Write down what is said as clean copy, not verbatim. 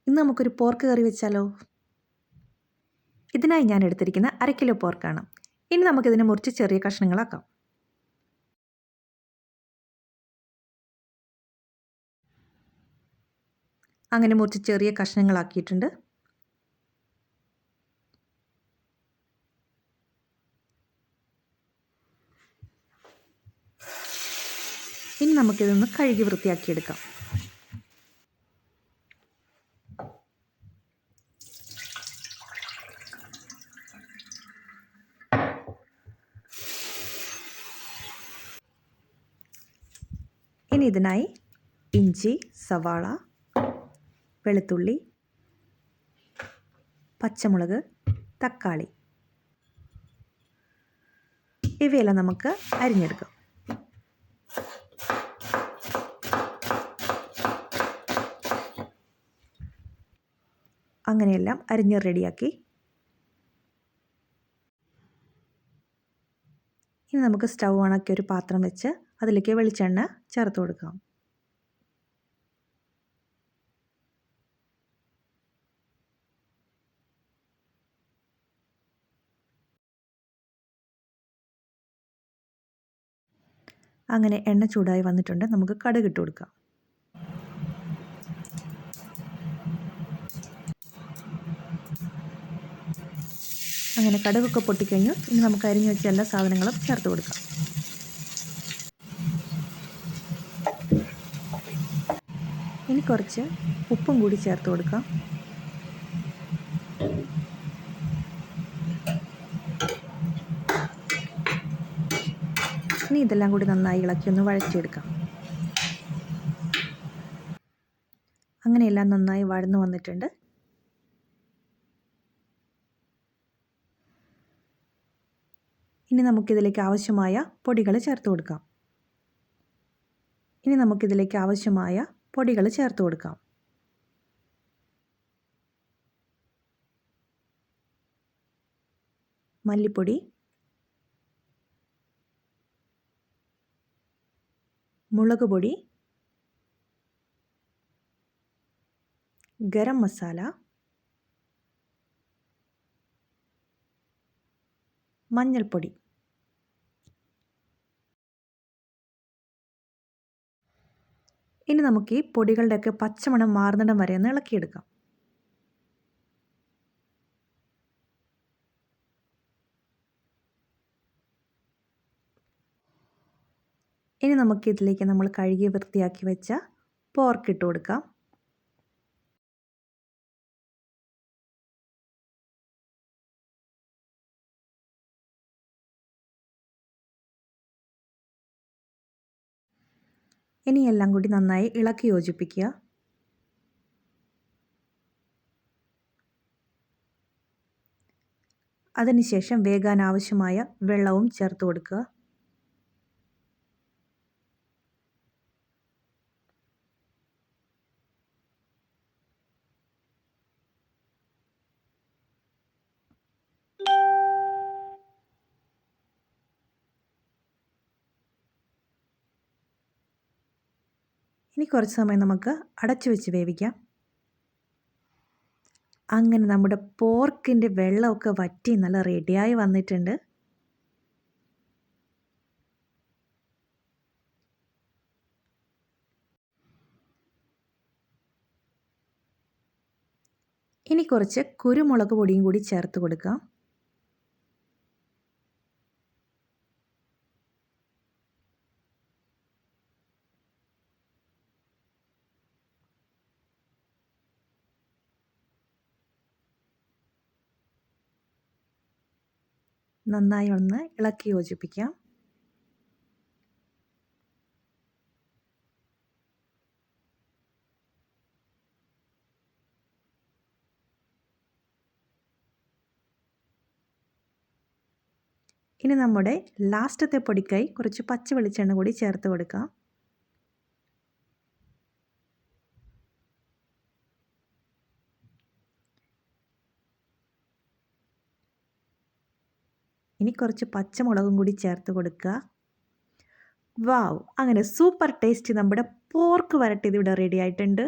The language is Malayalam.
ഇന്ന് നമുക്കൊരു പോർക്ക് കറി വെച്ചാലോ? ഇതിനായി ഞാൻ എടുത്തിരിക്കുന്ന 1/2 കിലോ പോർക്കാണ്. ഇനി നമുക്കിതിനെ മുറിച്ച് ചെറിയ കഷ്ണങ്ങളാക്കാം. അങ്ങനെ മുറിച്ച് ചെറിയ കഷ്ണങ്ങളാക്കിയിട്ടുണ്ട്. ഇനി നമുക്കിതൊന്ന് കഴുകി വൃത്തിയാക്കിയെടുക്കാം. ഇനി ഇതിനായി ഇഞ്ചി, സവാള, വെളുത്തുള്ളി, പച്ചമുളക്, തക്കാളി ഇവയെല്ലാം നമുക്ക് അരിഞ്ഞെടുക്കാം. അങ്ങനെയെല്ലാം അരിഞ്ഞ് റെഡിയാക്കി. ഇനി നമുക്ക് സ്റ്റൗ ഓണാക്കി ഒരു പാത്രം വെച്ച് അതിലേക്ക് വെളിച്ചെണ്ണ ചേർത്ത് കൊടുക്കാം. അങ്ങനെ എണ്ണ ചൂടായി വന്നിട്ടുണ്ട്. നമുക്ക് കടുക് ഇട്ട് കൊടുക്കാം. അങ്ങനെ കടുകൊക്കെ പൊട്ടിക്കഴിഞ്ഞു. ഇനി നമുക്ക് അരിഞ്ഞു വെച്ച എല്ലാ സാധനങ്ങളും ചേർത്ത് കൊടുക്കാം. ഇനി കുറച്ച് ഉപ്പും കൂടി ചേർത്ത് കൊടുക്കാം. ഇനി ഇതെല്ലാം കൂടി നന്നായി ഇളക്കി ഒന്ന് വഴറ്റിയെടുക്കാം. അങ്ങനെയെല്ലാം നന്നായി വഴന്നു വന്നിട്ടുണ്ട്. ഇനി നമുക്കിതിലേക്ക് ആവശ്യമായ പൊടികൾ ചേർത്ത് കൊടുക്കാം. മല്ലിപ്പൊടി, മുളക് പൊടി, ഗരം മസാല, മഞ്ഞൾപ്പൊടി. ഇനി നമുക്ക് ഈ പൊടികളുടെയൊക്കെ പച്ചമണം മാറുന്നിടം വരെ ഒന്ന് ഇളക്കിയെടുക്കാം. ഇനി നമുക്കിതിലേക്ക് നമ്മൾ കഴുകി വൃത്തിയാക്കി വെച്ച പോർക്ക് ഇട്ട് കൊടുക്കാം. ഇനി എല്ലാം കൂടി നന്നായി ഇളക്കി യോജിപ്പിക്കുക. അതിനുശേഷം വേകാൻ ആവശ്യമായ വെള്ളവും ചേർത്ത് കൊടുക്കുക. ഇനി കുറച്ച് സമയം നമുക്ക് അടച്ചു വെച്ച് വേവിക്കാം. അങ്ങനെ നമ്മുടെ പോർക്കിൻ്റെ വെള്ളമൊക്കെ വറ്റി നല്ല റെഡിയായി വന്നിട്ടുണ്ട്. ഇനി കുറച്ച് കുരുമുളക് പൊടിയും കൂടി ചേർത്ത് കൊടുക്കാം. നന്നായി ഒന്ന് ഇളക്കി യോജിപ്പിക്കാം. ഇനി നമ്മുടെ ലാസ്റ്റത്തെ പൊടിക്കായി കുറച്ച് പച്ച വെളിച്ചെണ്ണ കൂടി ചേർത്ത് കൊടുക്കാം. ഇനി കുറച്ച് പച്ചമുളകും കൂടി ചേർത്ത് കൊടുക്കുക. വാവ്! അങ്ങനെ സൂപ്പർ ടേസ്റ്റ് നമ്മുടെ പോർക്ക് വരട്ടിയത് ഇവിടെ റെഡി ആയിട്ടുണ്ട്.